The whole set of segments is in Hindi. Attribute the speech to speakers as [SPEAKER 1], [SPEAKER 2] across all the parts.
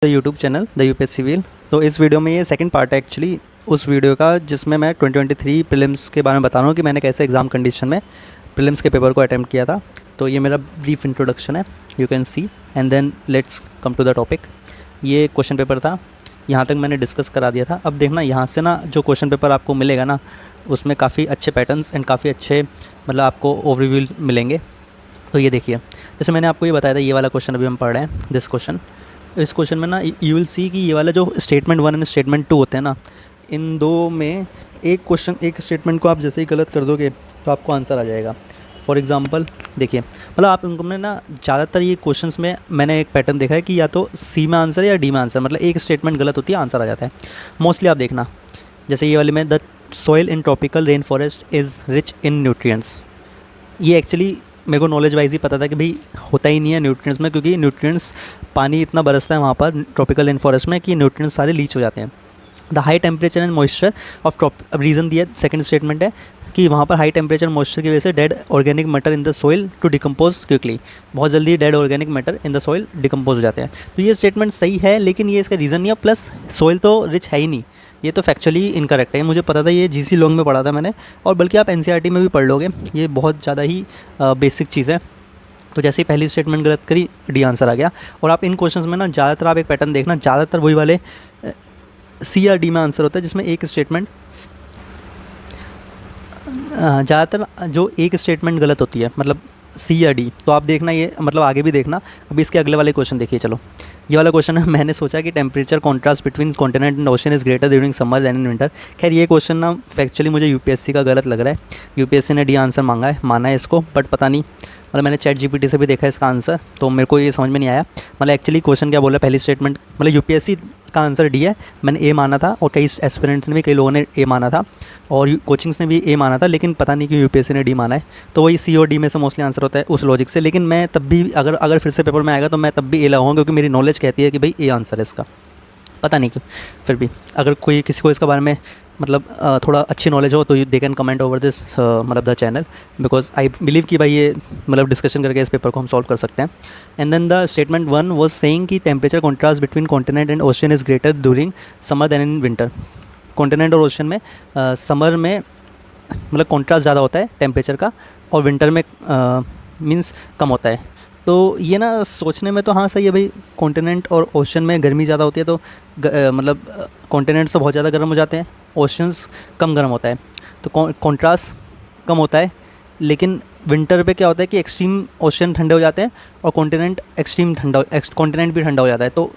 [SPEAKER 1] The YouTube channel the UPSC wheel. तो इस वीडियो में ये सेकंड पार्ट है एक्चुअली उस वीडियो का जिसमें मैं 2023 प्रीलिम्स के बारे में बता रहा हूँ कि मैंने कैसे एग्ज़ाम कंडीशन में प्रीलिम्स के पेपर को अटैम्प्ट किया था। तो ये मेरा ब्रीफ इंट्रोडक्शन है, you can see, and then let's come to the topic. ये क्वेश्चन पेपर था, यहाँ तक मैंने डिस्कस करा दिया था। अब देखना यहाँ से ना जो क्वेश्चन पेपर आपको मिलेगा ना, उसमें काफ़ी अच्छे पैटर्न्स एंड काफ़ी अच्छे मतलब आपको ओवरव्यू मिलेंगे। तो ये देखिए, जैसे मैंने आपको ये बताया था, ये वाला क्वेश्चन अभी हम पढ़ रहे हैं, दिस क्वेश्चन। इस क्वेश्चन में ना यू विल सी कि ये वाला जो स्टेटमेंट 1 एंड स्टेटमेंट 2 होते हैं ना, इन दो में एक स्टेटमेंट को आप जैसे ही गलत कर दोगे तो आपको आंसर आ जाएगा। फॉर एग्जांपल देखिए, मतलब आप इनको में ना ज़्यादातर ये क्वेश्चंस में मैंने एक पैटर्न देखा है कि या तो सी में आंसर या डी में आंसर, मतलब एक स्टेटमेंट गलत होती है, आंसर आ जाता है मोस्टली। आप देखना जैसे ये वाले में, the soil in tropical rain forest is rich in nutrients. ये एक्चुअली मेरे को नॉलेज वाइज ही पता था कि भाई होता ही नहीं है न्यूट्रिएंट्स में, क्योंकि न्यूट्रिएंट्स पानी इतना बरसता है वहाँ पर ट्रॉपिकल रेन फॉरेस्ट में कि न्यूट्रिएंट्स सारे लीच हो जाते हैं। The high temperature and moisture of अब रीज़न दिया, सेकंड स्टेटमेंट है कि वहाँ पर हाई टेम्परेचर मॉइस्चर की वजह से dead organic matter in the soil to decompose quickly, बहुत जल्दी dead organic matter in the soil decompose हो जाते हैं। तो ये स्टेटमेंट सही है, लेकिन ये इसका रीज़न नहीं है, प्लस सॉइल तो रिच है ही नहीं, ये तो फैक्चुअली इनकरेक्ट है। मुझे पता था, ये जीसी लॉन्ग में पढ़ा था मैंने, और बल्कि आप एनसीईआरटी में भी पढ़ लोगे, ये बहुत ज़्यादा ही बेसिक चीज़ है। तो जैसे ही पहली स्टेटमेंट गलत करी, डी आंसर आ गया। और आप इन क्वेश्चंस में ना ज़्यादातर आप एक पैटर्न देखना, ज़्यादातर वही वाले सी या डी में आंसर होता है जिसमें एक स्टेटमेंट, ज़्यादातर जो एक स्टेटमेंट गलत होती है, मतलब सी या डी। तो आप देखना ये, मतलब आगे भी देखना। अभी इसके अगले वाले क्वेश्चन देखिए, चलो ये वाला क्वेश्चन है। मैंने सोचा कि temperature contrast between continent and ocean is greater during summer than in winter. खैर ये क्वेश्चन ना फैक्चुअली मुझे यूपीएससी का गलत लग रहा है। यूपीएससी ने डी आंसर माना है इसको, बट पता नहीं, मतलब मैंने चैट जीपीटी से भी देखा इसका आंसर, तो मेरे को ये समझ में नहीं आया। मतलब एक्चुअली क्वेश्चन क्या बोला, पहली स्टेटमेंट, मतलब यूपीएससी का आंसर डी है, मैंने ए माना था, और कई एस्पिरेंट्स ने भी, कई लोगों ने ए माना था, और कोचिंग्स ने भी ए माना था, लेकिन पता नहीं कि यूपीएससी ने डी माना है। तो वही सी और डी में से मोस्टली आंसर होता है उस लॉजिक से। लेकिन मैं तब भी अगर फिर से पेपर में आएगा तो मैं तब भी ए लगाऊंगा, क्योंकि मेरी नॉलेज कहती है कि भाई ए आंसर है इसका। पता नहीं क्यों, फिर भी अगर कोई किसी को इसके बारे में मतलब थोड़ा अच्छी नॉलेज हो तो they can comment over this मतलब the channel, because I believe कि भाई ये मतलब डिस्कशन करके इस पेपर को हम सॉल्व कर सकते हैं। And then the statement 1 was saying कि temperature contrast between continent and ocean is greater during summer than in winter. Continent और ओशन में समर में मतलब कॉन्ट्रास्ट ज़्यादा होता है टेम्परेचर का, और विंटर में मीन्स कम होता है। तो ये ना सोचने में तो हाँ सही है भाई, कॉन्टिनेंट और ओशन में गर्मी ज़्यादा होती है, तो मतलब कॉन्टिनेंट्स तो बहुत ज़्यादा गर्म हो जाते हैं, ओशंस कम गर्म होता है, तो कॉन्ट्रास्ट कम होता है। लेकिन विंटर पे क्या होता है कि एक्सट्रीम ओशन ठंडे हो जाते हैं, और कॉन्टिनेंट कॉन्टिनेंट भी ठंडा हो जाता है, तो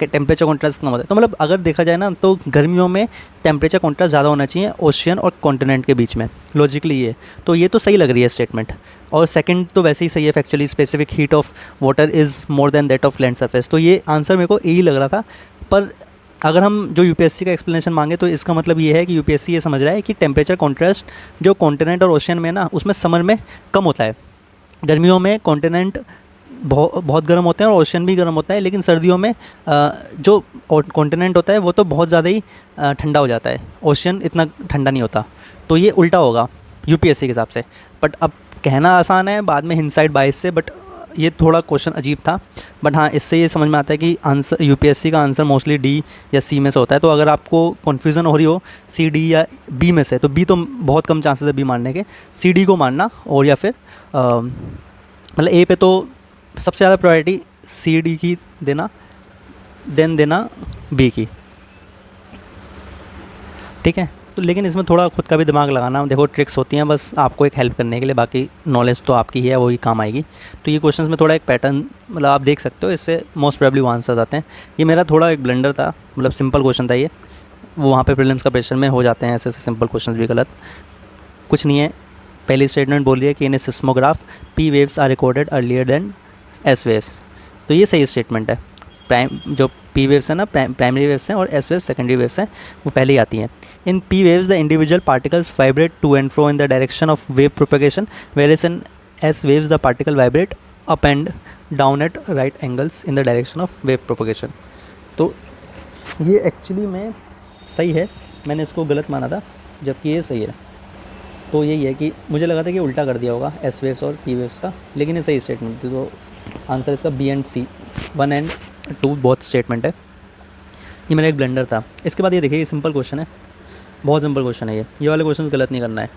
[SPEAKER 1] टेम्परेचर कॉन्ट्रास्ट कम होता है। तो मतलब अगर देखा जाए ना, तो गर्मियों में टेम्परेचर कॉन्ट्रास्ट ज़्यादा होना चाहिए ओशियन और कॉन्टिनेंट के बीच में, लॉजिकली ये। तो ये तो सही लग रही है स्टेटमेंट। और सेकंड तो वैसे ही सही है factually, specific heat of water is more than that of land surface. तो ये आंसर मेरे को ए ही लग रहा था। पर अगर हम जो यूपीएससी का एक्सप्लेनेशन मांगे तो इसका मतलब ये है कि यूपीएससी ये समझ रहा है कि टेम्परेचर कॉन्ट्रास्ट जो कॉन्टिनेंट और ओशियन में ना, उसमें समर में कम होता है। गर्मियों में कॉन्टिनेंट बहुत गर्म होते हैं और ओशन भी गर्म होता है, लेकिन सर्दियों में जो कॉन्टिनेंट होता है वो तो बहुत ज़्यादा ही ठंडा हो जाता है, ओशन इतना ठंडा नहीं होता। तो ये उल्टा होगा यूपीएससी के हिसाब से। बट अब कहना आसान है, बाद में हिंडसाइट बायस से, बट ये थोड़ा क्वेश्चन अजीब था। बट हाँ, इससे ये समझ में आता है कि आंसर यूपीएससी का आंसर मोस्टली डी या सी में से होता है। तो अगर आपको कन्फ्यूज़न हो रही हो सी डी या बी में से, तो बी तो बहुत कम चांसेस है बी मानने के, सी डी को मानना, और या फिर मतलब ए पे तो सबसे ज़्यादा प्रायोरिटी सी डी की देना, देन देना बी की, ठीक है। तो लेकिन इसमें थोड़ा खुद का भी दिमाग लगाना, देखो ट्रिक्स होती हैं बस आपको एक हेल्प करने के लिए, बाकी नॉलेज तो आपकी ही है, वही काम आएगी। तो ये क्वेश्चंस में थोड़ा एक पैटर्न मतलब आप देख सकते हो, इससे मोस्ट प्रोबेबली वो आंसर्स आते हैं। ये मेरा थोड़ा एक ब्लंडर था, मतलब सिंपल क्वेश्चन था ये, वो वहाँ पे प्रीलिम्स का प्रेशर में हो जाते हैं ऐसे सिंपल क्वेश्चन भी गलत, कुछ नहीं है। पहली स्टेटमेंट बोल रही है कि in a seismograph P waves are recorded earlier than S waves. तो ये सही स्टेटमेंट है। जो पी वेव्स है ना, प्राइमरी वेव्स हैं, और एस वेव्स सेकेंडरी वेव्स हैं, वो पहले ही आती हैं। In P waves the individual particles vibrate to and fro in the direction of wave propagation, whereas in S waves the particle vibrate up and down at right angles in the direction of wave propagation. तो ये एक्चुअली में सही है, मैंने इसको गलत माना था, जबकि ये सही है। तो यही है कि मुझे लगा था कि उल्टा कर दिया होगा एस वेव्स और पी वेव्स का, लेकिन ये सही स्टेटमेंट थी। तो आंसर इसका B and C, 1 and two बहुत स्टेटमेंट है। ये मेरा एक ब्लेंडर था। इसके बाद ये देखिए, ये सिंपल क्वेश्चन है, बहुत सिंपल क्वेश्चन है ये वाले क्वेश्चन गलत नहीं करना है।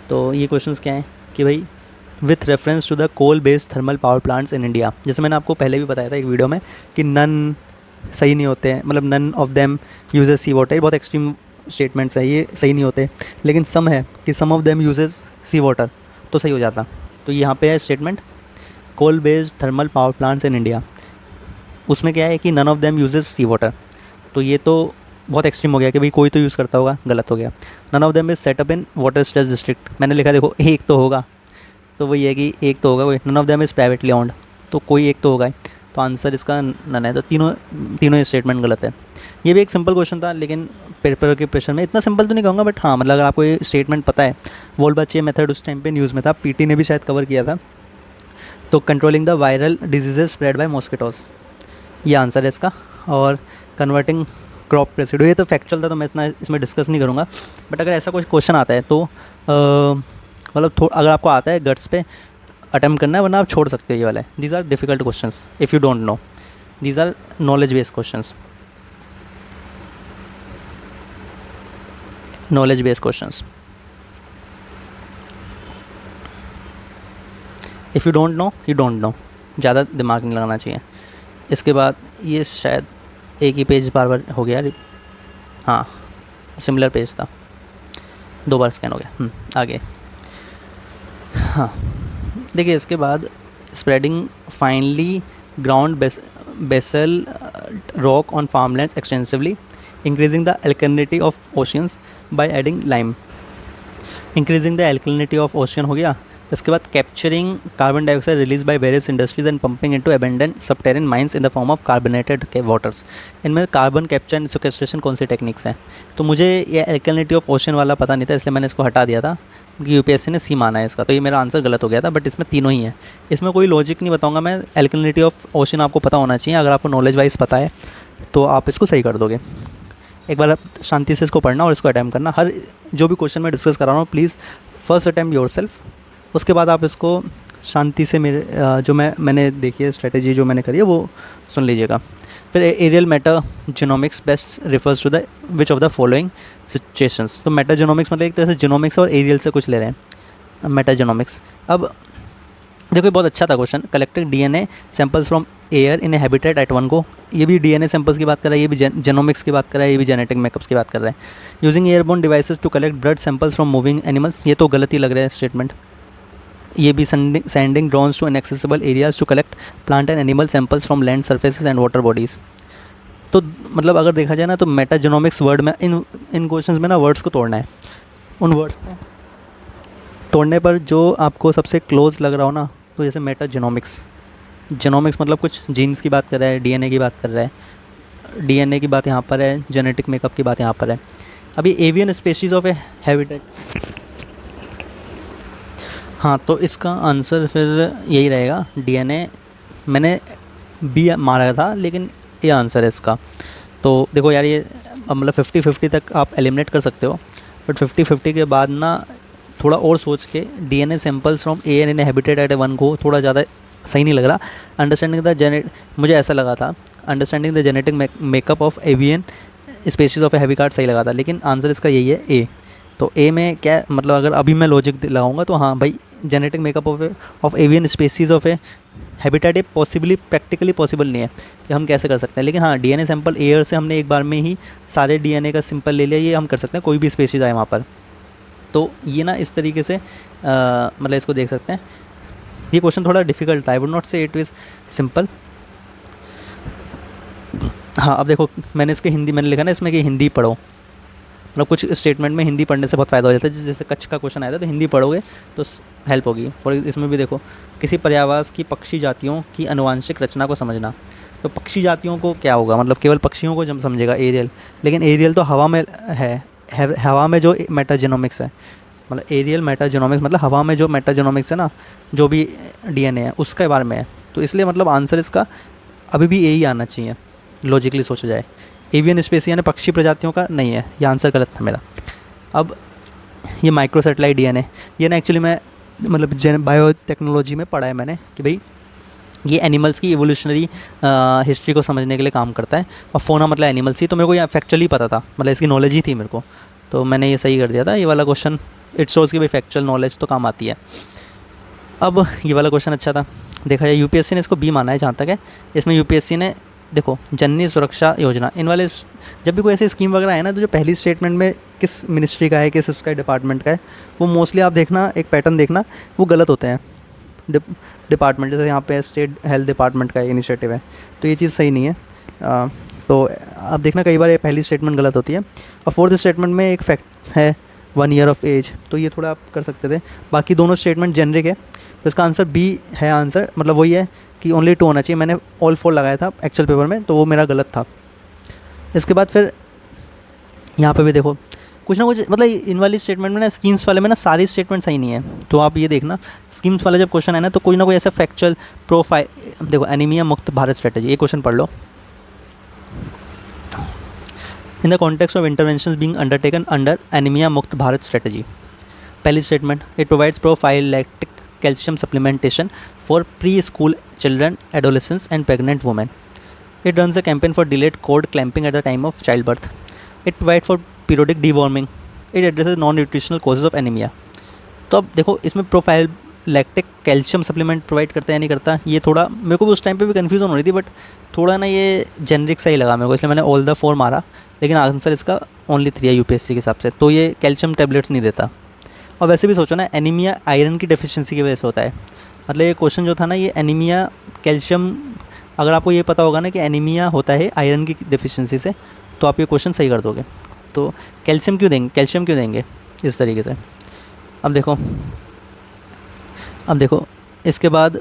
[SPEAKER 1] तो ये क्वेश्चंस क्या हैं कि भाई with reference to the coal based thermal power plants in India, जैसे मैंने आपको पहले भी बताया था एक वीडियो में कि नन सही नहीं होते हैं, मतलब none of them uses sea water, बहुत एक्सट्रीम स्टेटमेंट्स है, ये सही नहीं होते, लेकिन सम है कि some of them uses sea water, तो सही हो जाता। तो यहाँ पे है statement coal based thermal power plants in India, उसमें क्या है कि none of them uses sea water, तो ये तो बहुत एक्सट्रीम हो गया कि भाई कोई तो यूज़ करता होगा, गलत हो गया। None of them is set up in water stress district, मैंने लिखा देखो एक तो होगा, तो वही है कि एक तो होगा कोई। None of them is privately owned, तो कोई एक तो होगा, तो आंसर इसका नन है। तो तीनों स्टेटमेंट गलत है। ये भी एक सिंपल क्वेश्चन था, लेकिन पेपर के प्रेशर में इतना सिंपल तो नहीं कहूँगा, बट हाँ मतलब अगर आपको ये स्टेटमेंट पता है, वोल्बाचे मेथड उस टाइम पे न्यूज़ में था, पीटी ने भी शायद कवर किया था। तो controlling the viral diseases spread by mosquitoes, ये आंसर है इसका। और कन्वर्टिंग क्रॉप रेसिड्यू, ये तो फैक्चुअल था, तो मैं इतना इसमें डिस्कस नहीं करूँगा। बट अगर ऐसा कोई क्वेश्चन आता है तो मतलब अगर आपको आता है गट्स पे अटेम्प्ट करना है, वरना आप छोड़ सकते हो ये वाला। These are difficult questions if you don't know, these are knowledge based questions, knowledge based questions. If you don't know you don't know, ज़्यादा दिमाग नहीं लगाना चाहिए। इसके बाद ये शायद एक ही पेज बार बार हो गया, हाँ सिमिलर पेज था, 2 बार स्कैन हो गया। आगे हाँ देखिए, इसके बाद spreading finally ground basalt rock on farmlands extensively, increasing the alkalinity of oceans by adding lime, increasing the alkalinity of ocean हो गया। इसके बाद capturing carbon dioxide release by various industries and pumping into abundant subterranean mines in the form of carbonated waters, इनमें कार्बन कैप्चर एंड सिक्वेस्ट्रेशन कौन सी टेक्निक्स हैं। तो मुझे ये एल्कलिनिटी ऑफ ओशन वाला पता नहीं था, इसलिए मैंने इसको हटा दिया था, यूपीएससी ने सी माना है इसका, तो ये मेरा आंसर गलत हो गया था। बट इसमें तीनों ही है, इसमें कोई लॉजिक नहीं बताऊँगा मैं। एल्कलिनिटी ऑफ ओशन आपको पता होना चाहिए, अगर आपको नॉलेज वाइज पता है तो आप इसको सही कर दोगे। एक बार आप शांति से इसको पढ़ना और इसको अटैम्प्ट करना। हर जो भी क्वेश्चन मैं डिस्कस कर रहा हूँ, प्लीज़ फर्स्ट अटैम्प्ट योरसेल्फ, उसके बाद आप इसको शांति से मेरे जो मैंने देखी है स्ट्रेटेजी जो मैंने करी है वो सुन लीजिएगा। फिर aerial metagenomics best refers to the which of the following situations. तो मेटाजेनोमिक्स मतलब एक तरह से जेनोमिक्स और एरियल से कुछ ले रहे हैं, मेटाजेनोमिक्स। अब देखो ये बहुत अच्छा था question, collected DNA samples from air in a habitat at one go, ये भी डीएनए सैंपल्स की बात कर रहा है, ये भी जेनोमिक्स की बात कर रहा है, ये भी जेनेटिक मेकअप्स की बात कर रहा है। Using airborne devices to collect blood samples from moving animals, ये तो गलत ही लग रहा है स्टेटमेंट। ये भी sending drones to inaccessible areas to collect plant and animal samples from land surfaces and water bodies. तो मतलब अगर देखा जाए ना तो मेटाजेनोमिक्स वर्ड में इन क्वेश्चंस में ना वर्ड्स को तोड़ना है, उन वर्ड्स को तोड़ने पर जो आपको सबसे क्लोज लग रहा हो ना, तो जैसे मेटाजेनोमिक्स, जेनोमिक्स मतलब कुछ जीन्स की बात कर रहा है, डीएनए की बात कर रहा है, डीएनए की बात यहाँ पर है, जेनेटिक मेकअप की बात यहाँ पर है। अभी avian species of A habitat, हाँ तो इसका आंसर फिर यही रहेगा डीएनए, मैंने बी मारा था लेकिन ये आंसर है इसका। तो देखो यार ये मतलब 50-50 तक आप एलिमिनेट कर सकते हो, बट 50-50 के बाद ना थोड़ा और सोच के DNA samples from air in habitat at one को थोड़ा ज़्यादा सही नहीं लग रहा। अंडरस्टैंडिंग द मुझे ऐसा लगा था understanding the genetic makeup of avian species of A habitat सही लगा था, लेकिन आंसर इसका यही है ए। तो ए में क्या मतलब अगर अभी मैं लॉजिक लगाऊंगा तो हाँ भाई genetic makeup of avian species of A habitat possibly practically possible नहीं है कि हम कैसे कर सकते हैं, लेकिन हाँ डीएनए सैंपल एयर से हमने एक बार में ही सारे डीएनए का सिंपल ले लिया, ये हम कर सकते हैं कोई भी स्पेसीज़ आए वहाँ पर। तो ये ना इस तरीके से मतलब इसको देख सकते हैं। ये क्वेश्चन थोड़ा डिफिकल्ट था, आई वुड नॉट से इट इज़ सिंपल। हाँ अब देखो मैंने इसके हिंदी मैंने लिखा ना इसमें कि हिंदी पढ़ो, मतलब कुछ स्टेटमेंट में हिंदी पढ़ने से बहुत फ़ायदा हो जाता है। जैसे कच्छ का क्वेश्चन आया था तो हिंदी पढ़ोगे तो हेल्प होगी। फॉर इसमें भी देखो किसी पर्यायवाची की पक्षी जातियों की आनुवांशिक रचना को समझना, तो पक्षी जातियों को क्या होगा, मतलब केवल पक्षियों को जब समझेगा एरियल, लेकिन एरियल तो हवा में है, हवा में जो मेटाजेनोमिक्स है, मतलब एरियल मेटाजेनोमिक्स मतलब हवा में जो मेटाजेनोमिक्स है ना, जो भी डीएनए है उसके बारे में है। तो इसलिए मतलब आंसर इसका अभी भी यही आना चाहिए, लॉजिकली सोचा जाए। एवियन स्पेसी यानी पक्षी प्रजातियों का नहीं है, ये आंसर गलत था मेरा। अब ये माइक्रो सैटेलाइट डीएनए, ये ना एक्चुअली मैं मतलब बायोटेक्नोलॉजी में पढ़ा है मैंने कि भाई ये एनिमल्स की इवोल्यूशनरी हिस्ट्री को समझने के लिए काम करता है। और फोना मतलब एनिमल्स ही, तो मेरे को ये फैक्चुअली पता था, मतलब इसकी नॉलेज ही थी मेरे को, तो मैंने ये सही कर दिया था ये वाला क्वेश्चन। इट शोज़ कि भाई फैक्चुअल नॉलेज तो काम आती है। अब ये वाला क्वेश्चन अच्छा था, देखा जाए यूपीएससी ने इसको बी माना है जहाँ तक है। इसमें यूपीएससी ने देखो जननी सुरक्षा योजना, इन वाले जब भी कोई ऐसी स्कीम वगैरह है ना, तो जो पहली स्टेटमेंट में किस मिनिस्ट्री का है, किस उसका डिपार्टमेंट का है, वो मोस्टली आप देखना एक पैटर्न देखना, वो गलत होते हैं। डिपार्टमेंट जैसे यहाँ पे स्टेट हेल्थ डिपार्टमेंट का इनिशिएटिव है, तो ये चीज़ सही नहीं है। तो आप देखना कई बार ये पहली स्टेटमेंट गलत होती है। और फोर्थ स्टेटमेंट में एक फैक्ट है 1 ईयर ऑफ एज, तो ये थोड़ा आप कर सकते थे। बाकी दोनों स्टेटमेंट जेनरिक है, तो इसका आंसर बी है आंसर, मतलब वही है कि ओनली 2 होना चाहिए। मैंने ऑल 4 लगाया था एक्चुअल पेपर में, तो वो मेरा गलत था। इसके बाद फिर यहाँ पे भी देखो कुछ ना कुछ, मतलब इन वाली स्टेटमेंट में ना, स्कीम्स वाले में ना सारी स्टेटमेंट सही नहीं है। तो आप ये देखना स्कीम्स वाले जब क्वेश्चन है ना, तो कोई ना कोई ऐसा फैक्चुअल प्रोफाइल, देखो एनीमिया मुक्त भारत स्ट्रेटजी, ये क्वेश्चन पढ़ लो। In the context of interventions being undertaken under anaemia मुक्त भारत स्ट्रेटजी, पहली statement, it provides prophylactic calcium supplementation for pre school children, adolescents and pregnant women. It runs a campaign for delayed cord clamping at the time of childbirth. It provides for periodic deworming. It addresses non-nutritional causes of anemia. तो अब देखो इसमें profile lactic calcium supplement provide करता है या नहीं करता, ये थोड़ा मेरे को भी उस टाइम पे भी कन्फ्यूजन हो रही थी, बट थोड़ा ना ये जेनरिक सही लगा मेरे को, इसलिए मैंने ऑल द 4 मारा। लेकिन आंसर इसका ओनली 3 है यूपीएससी के हिसाब से, तो ये कैल्शियम टैबलेट्स नहीं देता। और वैसे भी सोचो ना, एनीमिया आयरन की डेफिशिएंसी की वजह से होता है। मतलब ये क्वेश्चन जो था ना, ये एनीमिया कैल्शियम, अगर आपको ये पता होगा ना कि एनीमिया होता है आयरन की डेफिशिएंसी से, तो आप ये क्वेश्चन सही कर दोगे। तो कैल्शियम क्यों देंगे इस तरीके से। अब देखो इसके बाद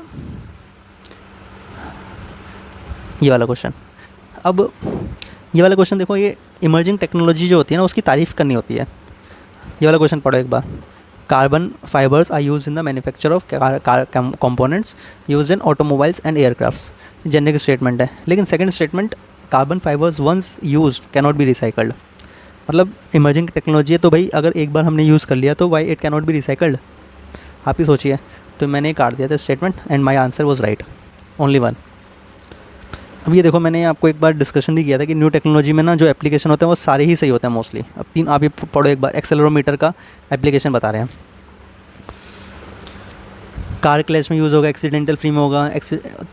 [SPEAKER 1] ये वाला क्वेश्चन। अब ये वाला क्वेश्चन देखो, ये इमर्जिंग टेक्नोलॉजी जो होती है ना, उसकी तारीफ़ करनी होती है। ये वाला क्वेश्चन पढ़ो एक बार। Carbon fibres are use in the manufacture of components use in automobiles and aircrafts, generic statement है। लेकिन second statement, carbon fibres once use can not be recycled, मतलब इमर्जिंग टेक्नोलॉजी है, तो भाई अगर एक बार हमने यूज़ कर लिया तो why it can not be recycled, आप ही सोचिए। तो मैंने काट दिया था statement and my answer was right, only 1। अब ये देखो, मैंने आपको एक बार डिस्कशन भी किया था कि न्यू टेक्नोलॉजी में ना जो एप्लीकेशन होते हैं वो सारे ही सही होते हैं मोस्टली। अब 3 आप ये पढ़ो एक बार, एक्सेलरोमीटर का एप्लीकेशन बता रहे हैं। कार क्लैश में यूज़ होगा, एक्सीडेंटल फ्री में होगा,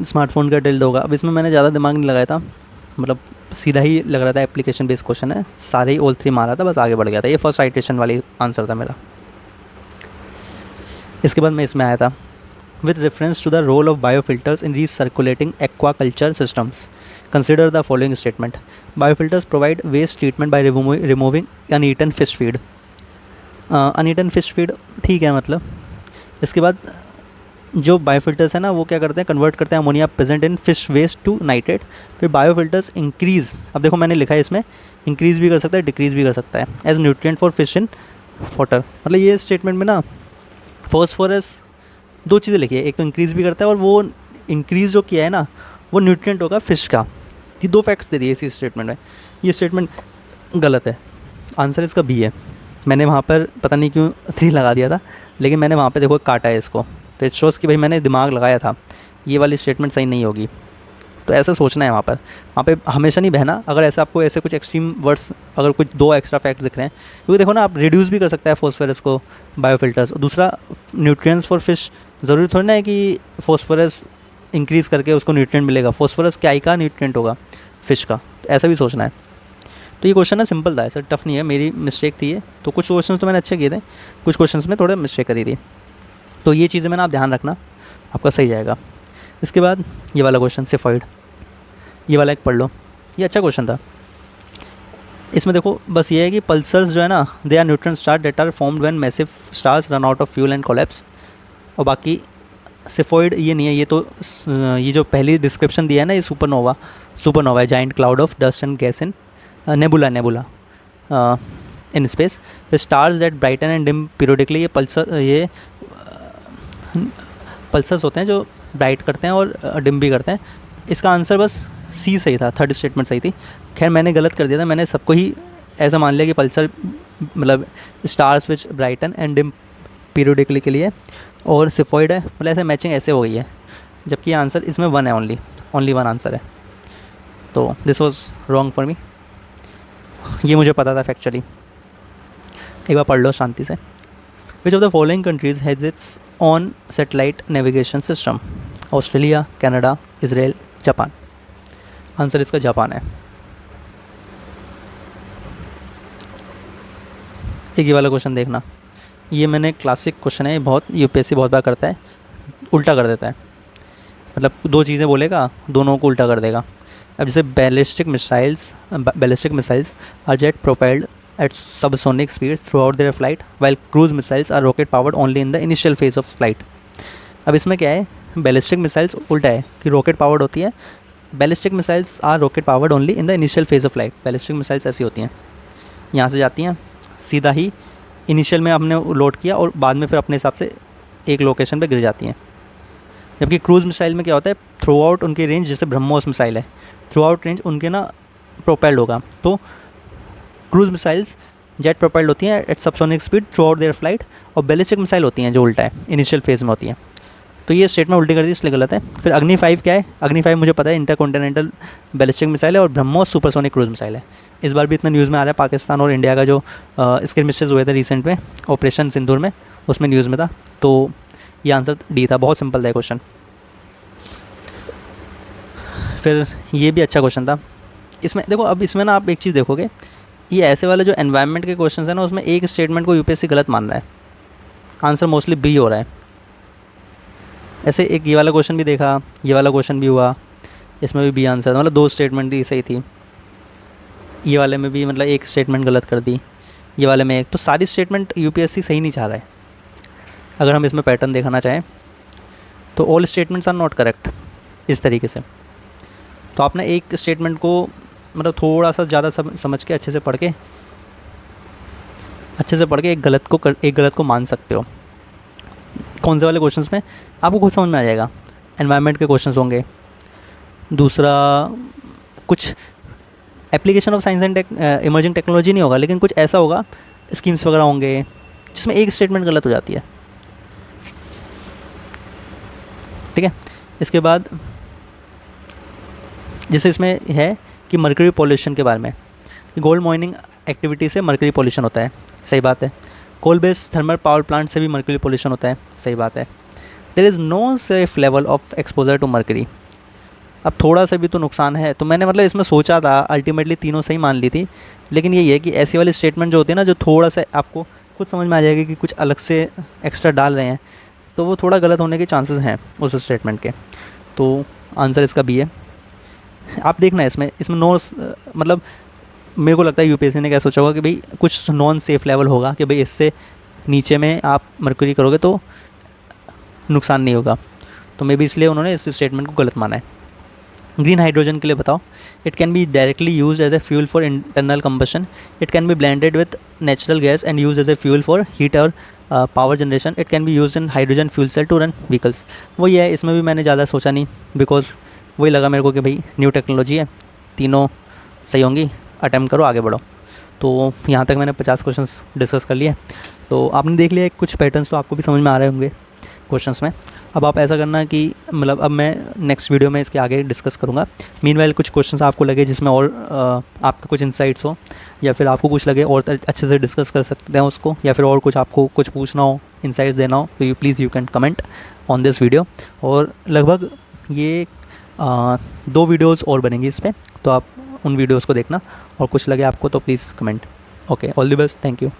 [SPEAKER 1] स्मार्टफोन का टिल्ड होगा। अब इसमें मैंने ज़्यादा दिमाग नहीं लगाया था, मतलब सीधा ही लग रहा था एप्लीकेशन बेस्ड क्वेश्चन है, सारे ही ऑल 3 मारा था, बस आगे बढ़ गया था। ये फर्स्ट साइटेशन वाली आंसर था मेरा। इसके बाद मैं इसमें आया था, with reference to the role of biofilters in recirculating aquaculture systems, consider the following statement. Biofilters provide waste treatment by removing uneaten fish feed. Uneaten fish feed ठीक है, मतलब इसके बाद जो बायोफिल्टर्स है ना, वो क्या करते हैं, कन्वर्ट करते हैं ammonia present in fish waste to nitrate. फिर बायोफिल्टर्स इंक्रीज, अब देखो मैंने लिखा है इसमें, इंक्रीज भी कर सकता है, डिक्रीज भी कर सकता है, as nutrient for fish in water. मतलब ये स्टेटमेंट में ना फॉस्फोरस 2 चीज़ें लिखी है, एक तो इंक्रीज़ भी करता है, और वो इंक्रीज़ जो किया है ना, वो न्यूट्रिएंट होगा फिश का। ये 2 फैक्ट्स दे दिए इसी स्टेटमेंट में। ये स्टेटमेंट गलत है, आंसर इसका बी है। मैंने वहाँ पर पता नहीं क्यों 3 लगा दिया था, लेकिन मैंने वहाँ पे देखो काटा है इसको, तो इट शोज़ कि भाई मैंने दिमाग लगाया था, ये वाली स्टेटमेंट सही नहीं होगी। तो ऐसा सोचना है वहाँ पे हमेशा नहीं बहना। अगर ऐसा आपको ऐसे कुछ एक्सट्रीम वर्ड्स, अगर कुछ 2 एक्स्ट्रा फैक्ट्स दिख रहे हैं, क्योंकि देखो ना, आप रिड्यूस भी कर सकता है फॉस्फोरस को बायोफिल्टर्स। दूसरा, न्यूट्रिएंट्स फॉर फिश, ज़रूरी थोड़ी ना है कि फॉस्फोरस इंक्रीज़ करके उसको न्यूट्रिएंट मिलेगा। फॉस्फोरस क्या ही का न्यूट्रिएंट होगा, फिश का, तो ऐसा भी सोचना है। तो ये क्वेश्चन ना सिंपल था, ऐसा टफ नहीं है, मेरी मिस्टेक थी ये। तो कुछ क्वेश्चन तो मैंने अच्छे किए थे, कुछ क्वेश्चन में थोड़ा मिस्टेक करी थी, तो ये चीज़ें मैंने आप ध्यान रखना, आपका सही जाएगा। इसके बाद ये वाला क्वेश्चन सिफॉइड, ये वाला एक पढ़ लो, ये अच्छा क्वेश्चन था। इसमें देखो बस ये है कि पल्सर्स जो है ना, they are neutron star that are formed when massive stars run out of fuel and collapse. और बाकी सिफॉइड ये नहीं है, ये तो ये जो पहली डिस्क्रिप्शन दिया है ना, ये सुपरनोवा है, giant cloud of dust and gas in nebula in space, stars that brighten and dim periodically. ये पल्सर्स होते हैं जो ब्राइट करते हैं और डिम भी करते हैं। इसका आंसर बस सी सही था, थर्ड स्टेटमेंट सही थी। खैर मैंने गलत कर दिया था, मैंने सबको ही ऐसा मान लिया कि पल्सर मतलब stars which brighten and dim periodically के लिए, और सिफॉइड है, मतलब ऐसे मैचिंग ऐसे हो गई है। जबकि आंसर इसमें 1 है, ओनली 1 आंसर है। तो this was wrong for me, ये मुझे पता था फैक्चुअली। एक बार पढ़ लो शांति से। विच of the following countries has its on satellite navigation system? Australia, Canada, Israel, Japan. Answer इसका जापान है। एक ये वाला क्वेश्चन देखना, ये मैंने क्लासिक क्वेश्चन है, बहुत यूपीएससी बहुत बार करता है, उल्टा कर देता है। मतलब 2 चीज़ें बोलेगा, दोनों को उल्टा कर देगा। अब जैसे ballistic missiles are jet propelled at subsonic speeds throughout their flight, while cruise missiles are rocket powered only in the initial phase of flight. अब इसमें क्या है, बैलिस्टिक मिसाइल्स उल्टा है कि रॉकेट पावर्ड होती है, ballistic missiles are rocket powered only in the initial phase of flight. Ballistic missiles ऐसी होती हैं, यहाँ से जाती हैं सीधा ही, इनिशियल में हमने लोड किया और बाद में फिर अपने हिसाब से एक लोकेशन पे गिर जाती हैं। जबकि क्रूज़ मिसाइल में क्या होता है, थ्रू आउट उनकी रेंज, जैसे ब्रह्मोस मिसाइल है, थ्रू आउट रेंज उनके ना प्रोपेल्ड होगा। तो क्रूज़ मिसाइल्स जेट प्रोपेल्ड होती हैं at subsonic speed throughout their flight, और बैलिस्टिक मिसाइल होती हैं जो उल्टा है, इनिशियल फेज़ में होती हैं। तो ये स्टेटमेंट उल्टी कर दी, इसलिए गलत है। फिर अग्नि 5 क्या है? अग्नि 5 मुझे पता है, इंटरकॉन्टिनेंटल बैलिस्टिक मिसाइल है और ब्रह्मोस सुपरसोनिक क्रूज मिसाइल है। इस बार भी इतना न्यूज़ में आ रहा है, पाकिस्तान और इंडिया का जो स्क्रिमिशेस हुए थे रिसेंट में ऑपरेशन सिंदूर में, उसमें न्यूज़ में था। तो ये आंसर डी था, बहुत सिंपल था क्वेश्चन। फिर ये भी अच्छा क्वेश्चन था। इसमें देखो, अब इसमें ना आप एक चीज़ देखोगे, ये ऐसे वाले जो एनवायरनमेंट के क्वेश्चन है ना, उसमें एक स्टेटमेंट को यूपीएससी गलत मान रहा है, आंसर मोस्टली बी हो रहा है। ऐसे एक ये वाला क्वेश्चन भी देखा, ये वाला क्वेश्चन भी हुआ, इसमें भी बी आंसर, मतलब 2 स्टेटमेंट ही सही थी। ये वाले में भी मतलब एक स्टेटमेंट गलत कर दी, ये वाले में एक। तो सारी स्टेटमेंट यूपीएससी सही नहीं चाह रहा है। अगर हम इसमें पैटर्न दिखाना चाहें तो all statements are not correct, इस तरीके से। तो आपने एक स्टेटमेंट को मतलब थोड़ा सा ज़्यादा समझ के अच्छे से पढ़ के एक गलत को मान सकते हो। कौन से वाले क्वेश्चंस में आपको खुद समझ में आ जाएगा। एनवायरनमेंट के क्वेश्चंस होंगे, दूसरा कुछ application of science and emerging technology नहीं होगा, लेकिन कुछ ऐसा होगा, स्कीम्स वगैरह होंगे जिसमें एक स्टेटमेंट गलत हो जाती है। ठीक है, इसके बाद जैसे इसमें है कि मर्करी पॉल्यूशन के बारे में, गोल्ड माइनिंग एक्टिविटी से मर्करी पॉल्यूशन होता है, सही बात है। Coal based thermal power plant से भी मर्करी पॉल्यूशन होता है, सही बात है। There is no safe level of exposure to mercury. अब थोड़ा सा भी तो नुकसान है। तो मैंने मतलब इसमें सोचा था, अल्टीमेटली तीनों सही मान ली थी, लेकिन यही है कि ऐसी वाली स्टेटमेंट जो होती है ना, जो थोड़ा सा आपको खुद समझ में आ जाएगा कि कुछ अलग से एक्स्ट्रा डाल रहे हैं, तो वो थोड़ा गलत होने के चांसेस हैं उस स्टेटमेंट के। तो आंसर इसका बी है। आप देखना इसमें नो, मतलब मेरे को लगता है यूपीएससी ने क्या सोचा होगा कि भाई कुछ नॉन सेफ़ लेवल होगा कि भाई इससे नीचे में आप मर्करी करोगे तो नुकसान नहीं होगा। तो मे बी इसलिए उन्होंने इस स्टेटमेंट को गलत माना है। ग्रीन हाइड्रोजन के लिए बताओ, it can be directly use as a fuel for internal combustion, it can be blended with natural gas and use as a fuel for heat और power generation, it can be use in hydrogen fuel cell to run vehicles. वही है, इसमें भी मैंने ज़्यादा सोचा नहीं, बिकॉज वही लगा मेरे को कि भाई न्यू टेक्नोलॉजी है, तीनों सही होंगी, अटैम्प्ट करो, आगे बढ़ो। तो यहाँ तक मैंने 50 क्वेश्चंस डिस्कस कर लिए। तो आपने देख लिया कुछ पैटर्न्स, तो आपको भी समझ में आ रहे होंगे क्वेश्चंस में। अब आप ऐसा करना कि मतलब अब मैं नेक्स्ट वीडियो में इसके आगे डिस्कस करूँगा। मीनवाइल कुछ क्वेश्चंस आपको लगे जिसमें और आपके कुछ इंसाइट्स हो, या फिर आपको कुछ लगे और अच्छे से डिस्कस कर सकते हैं उसको, या फिर और कुछ आपको कुछ पूछना हो, इंसाइट्स देना हो, तो you can comment on this video. और लगभग ये 2 वीडियोज़ और बनेंगी इस पर, तो आप उन वीडियोज़ को देखना, और कुछ लगे आपको तो please comment. Okay, all the best, thank you.